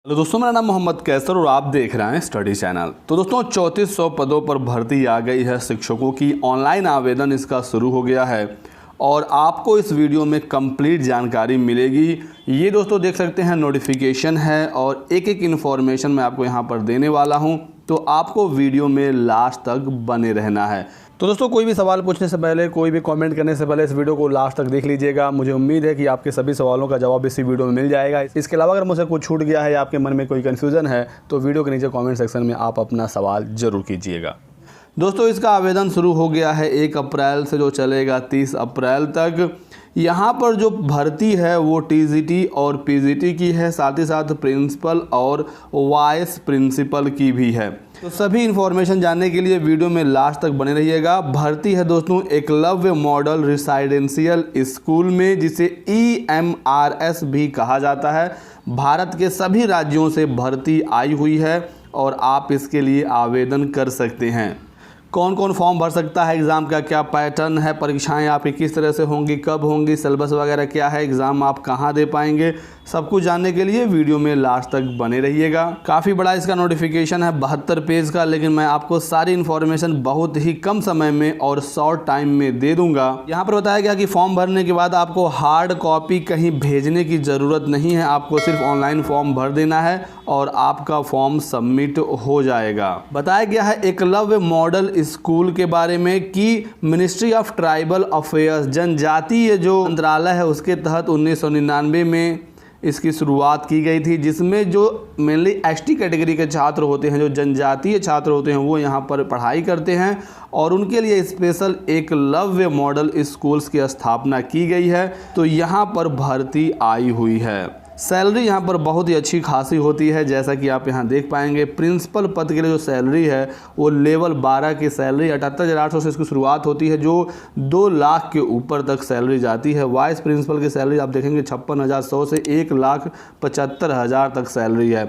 Hello दोस्तों, मेरा नाम मोहम्मद कैसर और आप देख रहे हैं स्टडी चैनल। तो दोस्तों 3400 पदों पर भर्ती आ गई है शिक्षकों की। ऑनलाइन आवेदन इसका शुरू हो गया है और आपको इस वीडियो में कंप्लीट जानकारी मिलेगी। ये दोस्तों देख सकते हैं नोटिफिकेशन है और एक एक इन्फॉर्मेशन मैं आपको यहाँ पर देने वाला हूँ, तो आपको वीडियो में लास्ट तक बने रहना है। तो दोस्तों कोई भी सवाल पूछने से पहले, कोई भी कमेंट करने से पहले इस वीडियो को लास्ट तक देख लीजिएगा। मुझे उम्मीद है कि आपके सभी सवालों का जवाब इसी वीडियो में मिल जाएगा। इसके अलावा अगर मुझसे कुछ छूट गया है या आपके मन में कोई कन्फ्यूज़न है तो वीडियो के नीचे कमेंट सेक्शन में आप अपना सवाल ज़रूर कीजिएगा। दोस्तों इसका आवेदन शुरू हो गया है 1 अप्रैल से, जो चलेगा 30 अप्रैल तक। यहाँ पर जो भर्ती है वो टीजीटी और पीजीटी की है, साथ ही साथ प्रिंसिपल और वाइस प्रिंसिपल की भी है। तो सभी इन्फॉर्मेशन जानने के लिए वीडियो में लास्ट तक बने रहिएगा। भर्ती है दोस्तों एकलव्य मॉडल रेसिडेंशियल स्कूल में, जिसे EMRS भी कहा जाता है। भारत के सभी राज्यों से भर्ती आई हुई है और आप इसके लिए आवेदन कर सकते हैं। कौन कौन फॉर्म भर सकता है, एग्ज़ाम का क्या पैटर्न है, परीक्षाएं आपकी किस तरह से होंगी, कब होंगी, सिलेबस वगैरह क्या है, एग्ज़ाम आप कहां दे पाएंगे, सब कुछ जानने के लिए वीडियो में लास्ट तक बने रहिएगा। काफ़ी बड़ा इसका नोटिफिकेशन है 72 पेज का, लेकिन मैं आपको सारी इन्फॉर्मेशन बहुत ही कम समय में और शॉर्ट टाइम में दे दूंगा। यहाँ पर बताया गया कि फॉर्म भरने के बाद आपको हार्ड कॉपी कहीं भेजने की ज़रूरत नहीं है, आपको सिर्फ ऑनलाइन फॉर्म भर देना है और आपका फॉर्म सबमिट हो जाएगा। बताया गया है एकलव्य मॉडल स्कूल के बारे में कि मिनिस्ट्री ऑफ ट्राइबल अफेयर्स, जनजातीय जो मंत्रालय है, उसके तहत 1999 में इसकी शुरुआत की गई थी, जिसमें जो मेनली ST कैटेगरी के छात्र होते हैं, जो जनजातीय छात्र होते हैं, वो यहाँ पर पढ़ाई करते हैं और उनके लिए स्पेशल एकलव्य मॉडल स्कूल्स की स्थापना की गई है। तो यहाँ पर भर्ती आई हुई है। सैलरी यहाँ पर बहुत ही अच्छी खासी होती है, जैसा कि आप यहाँ देख पाएंगे। प्रिंसिपल पद के लिए जो सैलरी है वो लेवल 12 की सैलरी 78,800 से इसकी शुरुआत होती है, जो 2 लाख के ऊपर तक सैलरी जाती है। वाइस प्रिंसिपल की सैलरी आप देखेंगे 56,100 से 1,75,000 तक सैलरी है।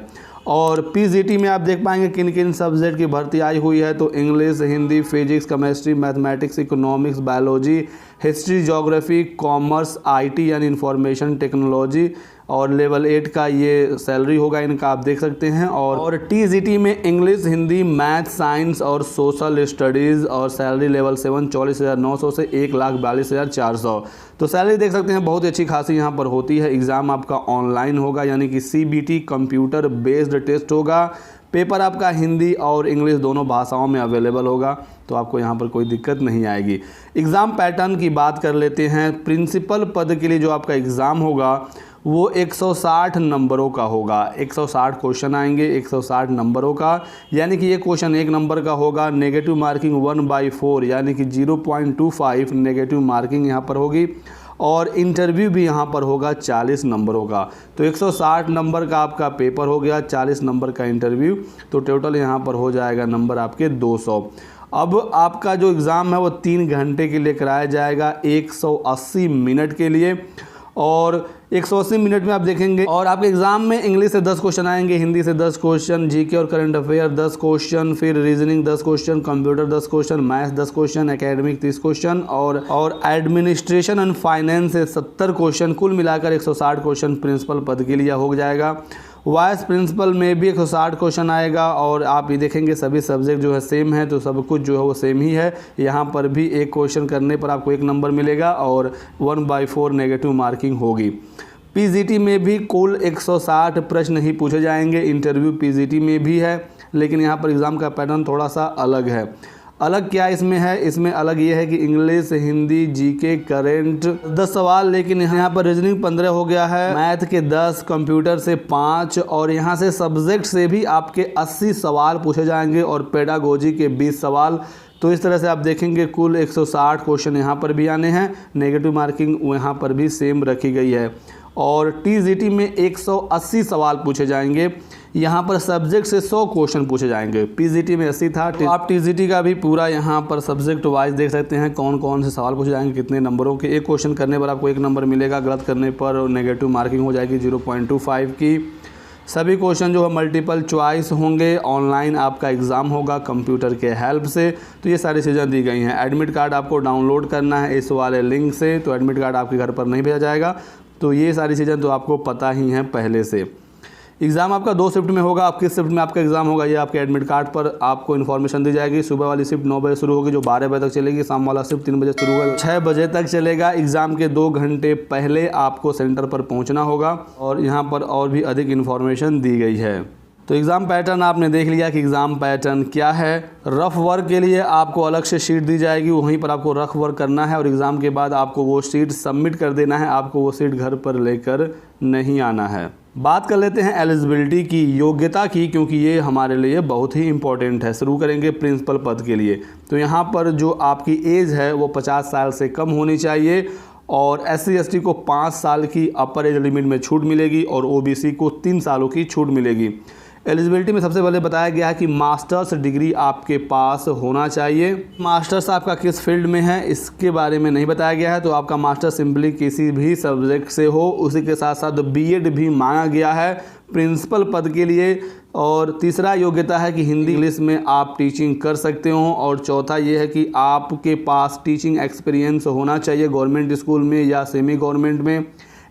और पीजीटी में आप देख पाएंगे किन किन सब्जेक्ट की भर्ती आई हुई है, तो English, Hindi, physics, chemistry, mathematics, economics, biology, history, geography, commerce, IT यानी इंफॉर्मेशन टेक्नोलॉजी और लेवल 8 का ये सैलरी होगा इनका, आप देख सकते हैं। और टीजीटी में इंग्लिश, हिंदी, मैथ, साइंस और सोशल स्टडीज़ और सैलरी लेवल 7 44,900 से 1,42,400। तो सैलरी देख सकते हैं बहुत ही अच्छी खासी यहाँ पर होती है। एग्ज़ाम आपका ऑनलाइन होगा, यानी कि CBT कंप्यूटर बेस्ड टेस्ट होगा। पेपर आपका हिंदी और इंग्लिश दोनों भाषाओं में अवेलेबल होगा, तो आपको यहाँ पर कोई दिक्कत नहीं आएगी। एग्ज़ाम पैटर्न की बात कर लेते हैं। प्रिंसिपल पद के लिए जो आपका एग्ज़ाम होगा वो 160 नंबरों का होगा। 160 क्वेश्चन आएंगे 160 नंबरों का, यानी कि ये क्वेश्चन 1 नंबर का होगा। नेगेटिव मार्किंग 1/4 यानी कि 0.25 नेगेटिव मार्किंग यहाँ पर होगी। और इंटरव्यू भी यहाँ पर होगा 40 नंबरों का। तो 160 नंबर का आपका पेपर हो गया, 40 नंबर का इंटरव्यू, तो टोटल यहाँ पर हो जाएगा नंबर आपके 200। अब आपका जो एग्ज़ाम है वो 3 घंटे के लिए कराया जाएगा, 180 मिनट के लिए। और 180 मिनट में आप देखेंगे और आपके एग्जाम में इंग्लिश से 10 क्वेश्चन आएंगे, हिंदी से 10 क्वेश्चन, GK और करंट अफेयर 10 क्वेश्चन, फिर reasoning 10 question, computer 10 question, maths 10 question, academic 30 question और एडमिनिस्ट्रेशन एंड फाइनेंस से 70 क्वेश्चन। कुल मिलाकर 160 क्वेश्चन प्रिंसिपल पद के लिए हो जाएगा। वाइस प्रिंसिपल में भी 160 क्वेश्चन आएगा और आप ये देखेंगे सभी सब्जेक्ट जो है सेम है, तो सब कुछ जो है वो सेम ही है। यहाँ पर भी एक क्वेश्चन करने पर आपको 1 नंबर मिलेगा और 1/4 नेगेटिव मार्किंग होगी। पीजीटी में भी कुल 160 प्रश्न ही पूछे जाएंगे। इंटरव्यू पीजीटी में भी है, लेकिन यहाँ पर एग्ज़ाम का पैटर्न थोड़ा सा अलग है। अलग क्या इसमें है, इसमें अलग ये है कि इंग्लिश, हिंदी, GK, करेंट 10 सवाल, लेकिन यहाँ पर रीजनिंग 15 हो गया है, मैथ के 10, कंप्यूटर से 5 और यहाँ से सब्जेक्ट से भी आपके 80 सवाल पूछे जाएंगे और पेडागोजी के 20 सवाल। तो इस तरह से आप देखेंगे कुल 160 क्वेश्चन यहाँ पर भी आने हैं। नेगेटिव मार्किंग यहाँ पर भी सेम रखी गई है। और टीजीटी में 180 सवाल पूछे जाएंगे, यहाँ पर सब्जेक्ट से 100 क्वेश्चन पूछे जाएंगे। पीजीटी में 80 था, तो आप टीजीटी का भी पूरा यहाँ पर सब्जेक्ट वाइज देख सकते हैं कौन कौन से सवाल पूछे जाएंगे, कितने नंबरों के। एक क्वेश्चन करने पर आपको 1 नंबर मिलेगा, गलत करने पर नेगेटिव मार्किंग हो जाएगी 0.25 की। सभी क्वेश्चन जो है मल्टीपल चॉइस होंगे। ऑनलाइन आपका एग्ज़ाम होगा कंप्यूटर के हेल्प से। तो ये सारी चीज़ें दी गई हैं। एडमिट कार्ड आपको डाउनलोड करना है इस वाले लिंक से, तो एडमिट कार्ड आपके घर पर नहीं भेजा जाएगा। तो ये सारी चीज़ें तो आपको पता ही हैं पहले से। एग्ज़ाम आपका 2 शिफ्ट में होगा। आप किस शिफ्ट में आपका एग्ज़ाम होगा ये आपके एडमिट कार्ड पर आपको इन्फॉर्मेशन दी जाएगी। सुबह वाली शिफ्ट 9 बजे शुरू होगी जो 12 बजे तक चलेगी। शाम वाला शिफ्ट 3 बजे शुरू होगा 6 बजे तक चलेगा। एग्ज़ाम के 2 घंटे पहले आपको सेंटर पर पहुंचना होगा और यहाँ पर और भी अधिक इन्फॉर्मेशन दी गई है। तो एग्ज़ाम पैटर्न आपने देख लिया कि एग्ज़ाम पैटर्न क्या है। रफ वर्क के लिए आपको अलग से शीट दी जाएगी, वहीं पर आपको रफ वर्क करना है और एग्ज़ाम के बाद आपको वो शीट सबमिट कर देना है। आपको वो शीट घर पर लेकर नहीं आना है। बात कर लेते हैं एलिजिबिलिटी की, योग्यता की, क्योंकि ये हमारे लिए बहुत ही इंपॉर्टेंट है। शुरू करेंगे प्रिंसिपल पद के लिए। तो यहाँ पर जो आपकी एज है वो 50 साल से कम होनी चाहिए और SC ST को 5 साल की अपर एज लिमिट में छूट मिलेगी और OBC को 3 सालों की छूट मिलेगी। एलिजिबिलिटी में सबसे पहले बताया गया है कि मास्टर्स डिग्री आपके पास होना चाहिए। मास्टर्स आपका किस फील्ड में है इसके बारे में नहीं बताया गया है, तो आपका मास्टर सिंपली किसी भी सब्जेक्ट से हो। उसी के साथ साथ B.Ed भी मांगा गया है प्रिंसिपल पद के लिए। और तीसरा योग्यता है कि हिंदी इंग्लिश में आप टीचिंग कर सकते हो। और चौथा ये है कि आपके पास टीचिंग एक्सपीरियंस होना चाहिए गवर्नमेंट स्कूल में या सेमी गवर्नमेंट में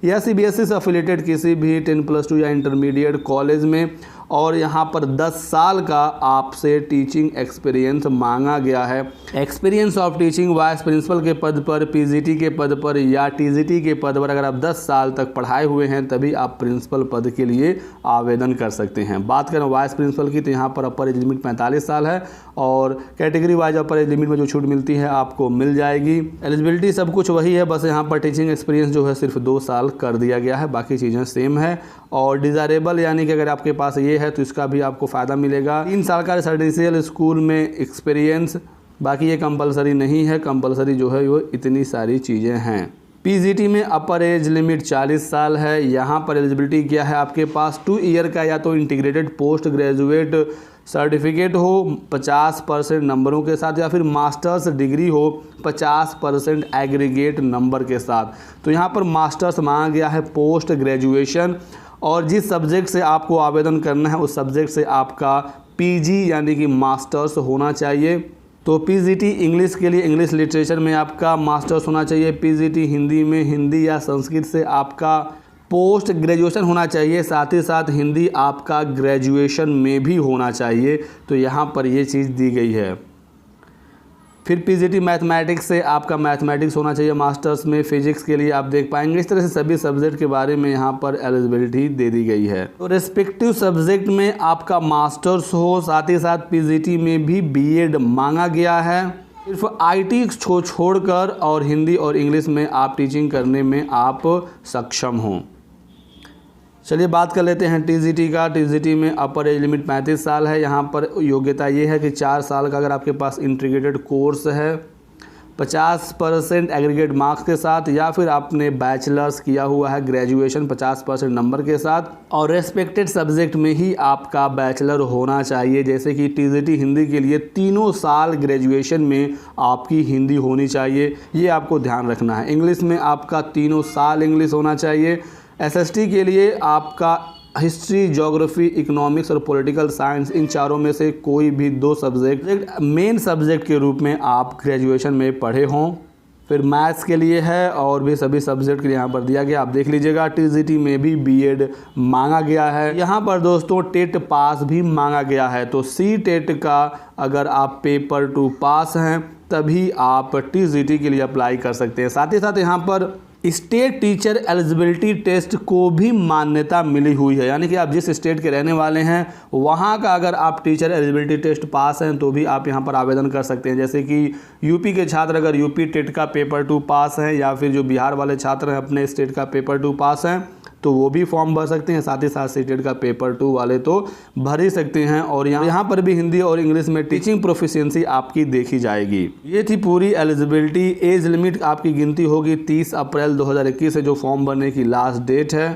या CBSE से अफिलेटेड किसी भी 10+2 या इंटरमीडिएट कॉलेज में। और यहाँ पर 10 साल का आपसे टीचिंग एक्सपीरियंस मांगा गया है। Experience of teaching vice principal के पद पर, PGT के पद पर या TGT के पद पर अगर आप 10 साल तक पढ़ाए हुए हैं तभी आप प्रिंसिपल पद के लिए आवेदन कर सकते हैं। बात करें वाइस प्रिंसिपल की तो यहाँ पर अपर एज लिमिट 45 साल है और कैटेगरी वाइज अपर एज लिमिट में जो छूट मिलती है आपको मिल जाएगी। एलिजिबिलिटी सब कुछ वही है, बस यहाँ पर टीचिंग एक्सपीरियंस जो है सिर्फ 2 साल कर दिया गया है, बाकी चीज़ें सेम है। और डिज़ायरेबल यानी कि अगर आपके पास ये है तो इसका भी आपको फ़ायदा मिलेगा। 3 साल का रेसिडेंशियल स्कूल में एक्सपीरियंस, बाकी ये कंपलसरी नहीं है। कंपलसरी जो है वो इतनी सारी चीज़ें हैं। PGT में अपर एज लिमिट 40 साल है। यहाँ पर एलिजिबिलिटी क्या है आपके पास 2 ईयर का या तो इंटीग्रेटेड पोस्ट ग्रेजुएट सर्टिफिकेट हो 50% नंबरों के साथ या फिर मास्टर्स डिग्री हो 50% एग्रीगेट नंबर के साथ। तो यहाँ पर मास्टर्स मांगा गया है पोस्ट ग्रेजुएशन और जिस सब्जेक्ट से आपको आवेदन करना है उस सब्जेक्ट से आपका PG यानी कि मास्टर्स होना चाहिए। तो PGT इंग्लिश के लिए इंग्लिश लिटरेचर में आपका मास्टर्स होना चाहिए। PGT हिंदी में हिंदी या संस्कृत से आपका पोस्ट ग्रेजुएशन होना चाहिए। साथ ही साथ हिंदी आपका ग्रेजुएशन में भी होना चाहिए। तो यहाँ पर ये चीज़ दी गई है। फिर PGT मैथमेटिक्स से आपका मैथमेटिक्स होना चाहिए मास्टर्स में। फिजिक्स के लिए आप देख पाएंगे। इस तरह से सभी सब्जेक्ट के बारे में यहाँ पर एलिजिबिलिटी दे दी गई है। तो रेस्पेक्टिव सब्जेक्ट में आपका मास्टर्स हो, साथ ही साथ PGT में भी B.Ed मांगा गया है। सिर्फ IT छोड़कर और हिंदी और इंग्लिश में आप टीचिंग करने में आप सक्षम हों। चलिए बात कर लेते हैं TGT का। TGT में अपर एज लिमिट 35 साल है। यहाँ पर योग्यता ये है कि 4 साल का अगर आपके पास इंटीग्रेटेड कोर्स है 50% एग्रीगेट मार्क्स के साथ या फिर आपने बैचलर्स किया हुआ है ग्रेजुएशन 50% नंबर के साथ और रेस्पेक्टेड सब्जेक्ट में ही आपका बैचलर होना चाहिए। जैसे कि TGT हिंदी के लिए 3 साल ग्रेजुएशन में आपकी हिंदी होनी चाहिए, ये आपको ध्यान रखना है। इंग्लिश में आपका 3 साल इंग्लिश होना चाहिए। SST के लिए आपका हिस्ट्री, ज्योग्राफी, इकोनॉमिक्स और पॉलिटिकल साइंस इन चारों में से कोई भी 2 सब्जेक्ट मेन सब्जेक्ट के रूप में आप ग्रेजुएशन में पढ़े हों। फिर मैथ्स के लिए है और भी सभी सब्जेक्ट के लिए यहाँ पर दिया गया, आप देख लीजिएगा। TGT में भी B.Ed मांगा गया है। यहाँ पर दोस्तों टेट पास भी मांगा गया है। तो CTET का अगर आप पेपर 2 पास हैं तभी आप TGT के लिए अप्लाई कर सकते हैं। साथ ही साथ यहाँ पर स्टेट टीचर एलिजिबिलिटी टेस्ट को भी मान्यता मिली हुई है, यानी कि आप जिस स्टेट के रहने वाले हैं वहाँ का अगर आप टीचर एलिजिबिलिटी टेस्ट पास हैं तो भी आप यहाँ पर आवेदन कर सकते हैं। जैसे कि यूपी के छात्र अगर यूपी टेट का पेपर 2 पास हैं या फिर जो बिहार वाले छात्र हैं अपने स्टेट का पेपर 2 पास हैं तो वो भी फॉर्म भर सकते हैं। साथ ही साथ CTET का पेपर 2 वाले तो भर ही सकते हैं। और यहाँ पर भी हिंदी और इंग्लिश में टीचिंग प्रोफिशिएंसी आपकी देखी जाएगी। ये थी पूरी एलिजिबिलिटी। एज लिमिट आपकी गिनती होगी 30 अप्रैल 2021 से जो फॉर्म भरने की लास्ट डेट है।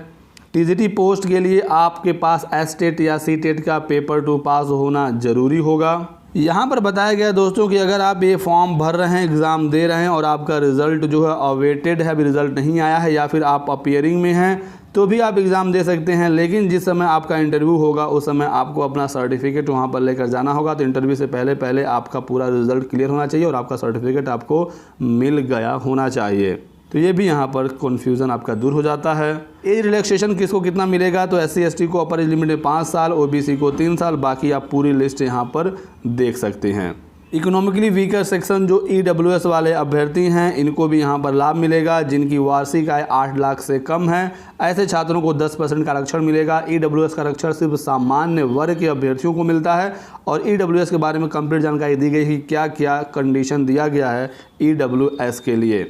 TGT पोस्ट के लिए आपके पास STET या CTET का पेपर 2 पास होना ज़रूरी होगा। यहाँ पर बताया गया दोस्तों कि अगर आप ये फॉर्म भर रहे हैं, एग्ज़ाम दे रहे हैं और आपका रिज़ल्ट जो है अवेटेड है, अभी रिज़ल्ट नहीं आया है या फिर आप अपीयरिंग में हैं तो भी आप एग्ज़ाम दे सकते हैं। लेकिन जिस समय आपका इंटरव्यू होगा उस समय आपको अपना सर्टिफिकेट वहाँ पर लेकर जाना होगा। तो इंटरव्यू से पहले आपका पूरा रिज़ल्ट क्लियर होना चाहिए और आपका सर्टिफिकेट आपको मिल गया होना चाहिए। तो ये भी यहाँ पर कन्फ्यूज़न आपका दूर हो जाता है। एज रिलैक्सेशन किसको कितना मिलेगा, तो SC ST को अपर एज लिमिट में 5 साल, OBC को 3 साल, बाकी आप पूरी लिस्ट यहाँ पर देख सकते हैं। इकोनॉमिकली वीकर सेक्शन जो EWS वाले अभ्यर्थी हैं इनको भी यहाँ पर लाभ मिलेगा, जिनकी वार्षिक आय 8 लाख से कम है। ऐसे छात्रों को 10% का आरक्षण मिलेगा। EWS का आरक्षण सिर्फ सामान्य वर्ग के अभ्यर्थियों को मिलता है और EWS के बारे में कंप्लीट जानकारी दी गई है, क्या क्या कंडीशन दिया गया है EWS के लिए।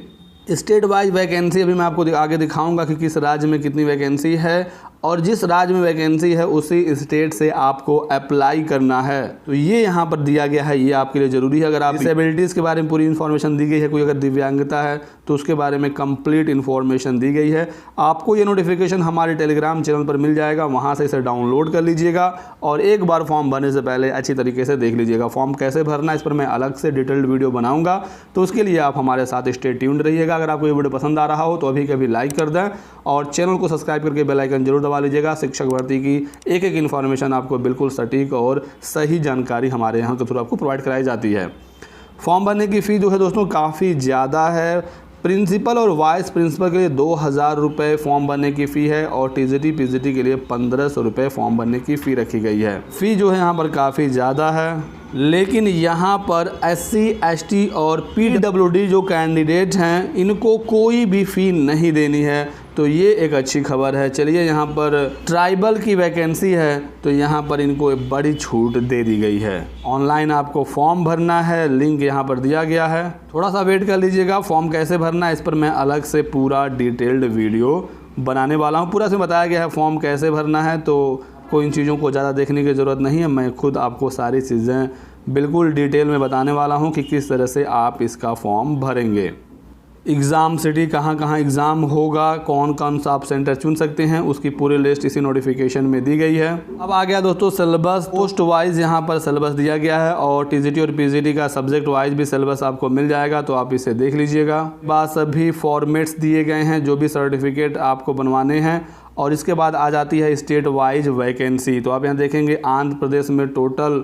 स्टेट वाइज वैकेंसी अभी मैं आपको आगे दिखाऊंगा कि किस राज्य में कितनी वैकेंसी है और जिस राज्य में वैकेंसी है उसी स्टेट से आपको अप्लाई करना है। तो ये यहाँ पर दिया गया है, ये आपके लिए ज़रूरी है। अगर आप डिसेबिलिटीज़ के बारे में पूरी इन्फॉर्मेशन दी गई है, कोई अगर दिव्यांगता है तो उसके बारे में कंप्लीट इन्फॉर्मेशन दी गई है। आपको ये नोटिफिकेशन हमारे टेलीग्राम चैनल पर मिल जाएगा, वहाँ से इसे डाउनलोड कर लीजिएगा और एक बार फॉर्म भरने से पहले अच्छी तरीके से देख लीजिएगा। फॉर्म कैसे भरना है इस पर मैं अलग से डिटेल्ड वीडियो बनाऊँगा, तो उसके लिए आप हमारे साथ स्टे ट्यून्ड रहिएगा। अगर आपको ये वीडियो पसंद आ रहा हो तो अभी कभी लाइक कर दें और चैनल को सब्सक्राइब करके बेल आइकन जरूर दबा लीजिएगा। शिक्षक भर्ती की एक एक इन्फॉर्मेशन आपको बिल्कुल सटीक और सही जानकारी हमारे यहाँ के थ्रू आपको प्रोवाइड कराई जाती है। फॉर्म भरने की फ़ी जो है दोस्तों काफ़ी ज़्यादा है। प्रिंसिपल और वाइस प्रिंसिपल के लिए 2000 रुपये फॉर्म भरने की फ़ी है और TGT PGT के लिए 1500 रुपये फॉर्म भरने की फ़ी रखी गई है। फ़ी जो है यहाँ पर काफ़ी ज़्यादा है, लेकिन यहाँ पर SC ST और PWD जो कैंडिडेट हैं इनको कोई भी फ़ी नहीं देनी है, तो ये एक अच्छी खबर है। चलिए, यहाँ पर ट्राइबल की वैकेंसी है तो यहाँ पर इनको एक बड़ी छूट दे दी गई है। ऑनलाइन आपको फॉर्म भरना है, लिंक यहाँ पर दिया गया है, थोड़ा सा वेट कर लीजिएगा। फॉर्म कैसे भरना है इस पर मैं अलग से पूरा डिटेल्ड वीडियो बनाने वाला हूँ। पूरा से बताया गया है फॉर्म कैसे भरना है, तो कोई इन चीज़ों को ज़्यादा देखने की ज़रूरत नहीं है। मैं खुद आपको सारी चीज़ें बिल्कुल डिटेल में बताने वाला हूँ कि किस तरह से आप इसका फॉर्म भरेंगे। एग्ज़ाम सिटी कहाँ कहाँ एग्ज़ाम होगा, कौन कौन सा आप सेंटर चुन सकते हैं, उसकी पूरी लिस्ट इसी नोटिफिकेशन में दी गई है। अब आ गया दोस्तों सिलेबस। पोस्ट वाइज यहाँ पर सिलेबस दिया गया है और TGT और PGT का सब्जेक्ट वाइज भी सिलेबस आपको मिल जाएगा, तो आप इसे देख लीजिएगा। बाद सभी फॉर्मेट्स दिए गए हैं जो भी सर्टिफिकेट आपको बनवाने हैं। और इसके बाद आ जाती है स्टेट वाइज वैकेंसी। तो आप यहाँ देखेंगे आंध्र प्रदेश में टोटल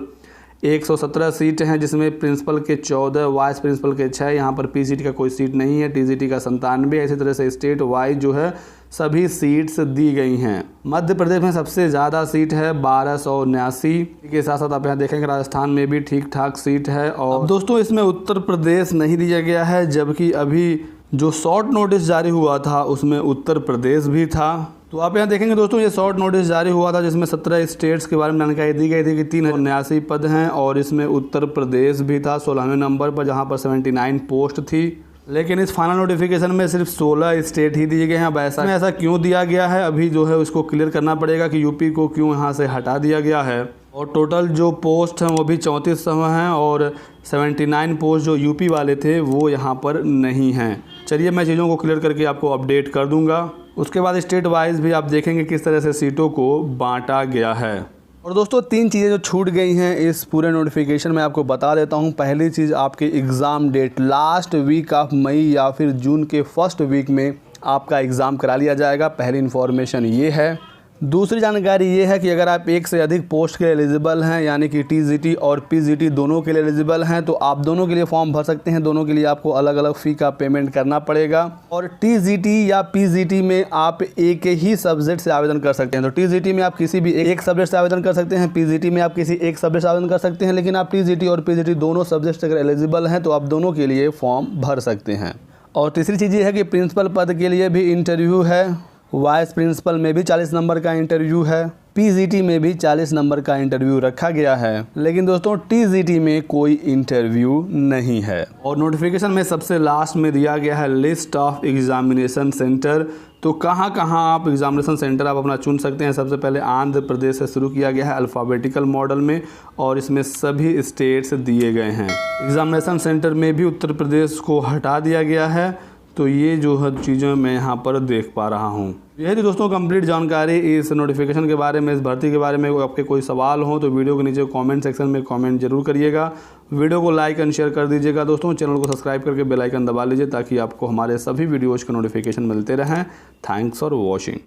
117 सीट हैं, जिसमें प्रिंसिपल के 14, वाइस प्रिंसिपल के 6। यहाँ पर PGT का कोई सीट नहीं है, TGT का 97। इसी तरह से स्टेट वाइज जो है सभी सीट्स दी गई हैं। मध्य प्रदेश में सबसे ज़्यादा सीट है 1279 के साथ साथ आप यहाँ देखेंगे राजस्थान में भी ठीक ठाक सीट है। और दोस्तों इसमें उत्तर प्रदेश नहीं दिया गया है, जबकि अभी जो शॉर्ट नोटिस जारी हुआ था उसमें उत्तर प्रदेश भी था। तो आप यहाँ देखेंगे दोस्तों ये शॉर्ट नोटिस जारी हुआ था जिसमें 17 स्टेट्स के बारे में जानकारी दी गई थी कि 379 पद हैं और इसमें उत्तर प्रदेश भी था 16वें नंबर पर, जहाँ पर 79 पोस्ट थी। लेकिन इस फाइनल नोटिफिकेशन में सिर्फ 16 स्टेट ही दिए गए हैं। अब ऐसा क्यों दिया गया है, अभी जो है उसको क्लियर करना पड़ेगा कि यूपी को क्यों यहाँ से हटा दिया गया है। और टोटल जो पोस्ट हैं वो भी 3400 हैं और 79 पोस्ट जो यूपी वाले थे वो यहाँ पर नहीं हैं। चलिए मैं चीज़ों को क्लियर करके आपको अपडेट कर दूँगा। उसके बाद स्टेट वाइज भी आप देखेंगे किस तरह से सीटों को बांटा गया है। और दोस्तों 3 चीज़ें जो छूट गई हैं इस पूरे नोटिफिकेशन में आपको बता देता हूं। पहली चीज़, आपके exam date last week of मई या फिर जून के फर्स्ट वीक में आपका एग्ज़ाम करा लिया जाएगा। पहली इन्फॉर्मेशन ये है। दूसरी जानकारी ये है कि अगर आप एक से अधिक पोस्ट के एलिजिबल हैं, यानी कि TGT और PGT दोनों के लिए एलिजिबल हैं, तो आप दोनों के लिए फॉर्म भर सकते हैं। दोनों के लिए आपको अलग अलग फ़ी का पेमेंट करना पड़ेगा। और TGT या PGT में आप एक ही सब्जेक्ट से आवेदन कर सकते हैं। तो TGT में आप किसी भी एक सब्जेक्ट से आवेदन कर सकते हैं, PGT में आप किसी एक सब्जेक्ट से आवेदन कर सकते हैं। लेकिन आप TGT और PGT दोनों सब्जेक्ट से अगर एलिजिबल हैं तो आप दोनों के लिए फॉर्म भर सकते हैं। और तीसरी चीज़ ये है कि प्रिंसिपल पद के लिए भी इंटरव्यू है, वाइस प्रिंसिपल में भी 40 नंबर का इंटरव्यू है, PGT में भी 40 नंबर का इंटरव्यू रखा गया है। लेकिन दोस्तों TGT में कोई इंटरव्यू नहीं है। और नोटिफिकेशन में सबसे लास्ट में दिया गया है लिस्ट ऑफ एग्जामिनेशन सेंटर। तो कहाँ कहाँ आप एग्जामिनेशन सेंटर आप अपना चुन सकते हैं। सबसे पहले आंध्र प्रदेश से शुरू किया गया है अल्फ़ाबेटिकल मॉडल में और इसमें सभी स्टेट्स दिए गए हैं। एग्जामिनेशन सेंटर में भी उत्तर प्रदेश को हटा दिया गया है। तो ये जो है चीज़ें मैं यहाँ पर देख पा रहा हूँ। यह थी दोस्तों कंप्लीट जानकारी इस नोटिफिकेशन के बारे में, इस भर्ती के बारे में। आपके कोई सवाल हो तो वीडियो के नीचे कमेंट सेक्शन में कमेंट जरूर करिएगा। वीडियो को लाइक एंड शेयर कर दीजिएगा दोस्तों। चैनल को सब्सक्राइब करके बेल आइकन दबा लीजिए ताकि आपको हमारे सभी वीडियोज़ के नोटिफिकेशन मिलते रहें। Thanks for watching.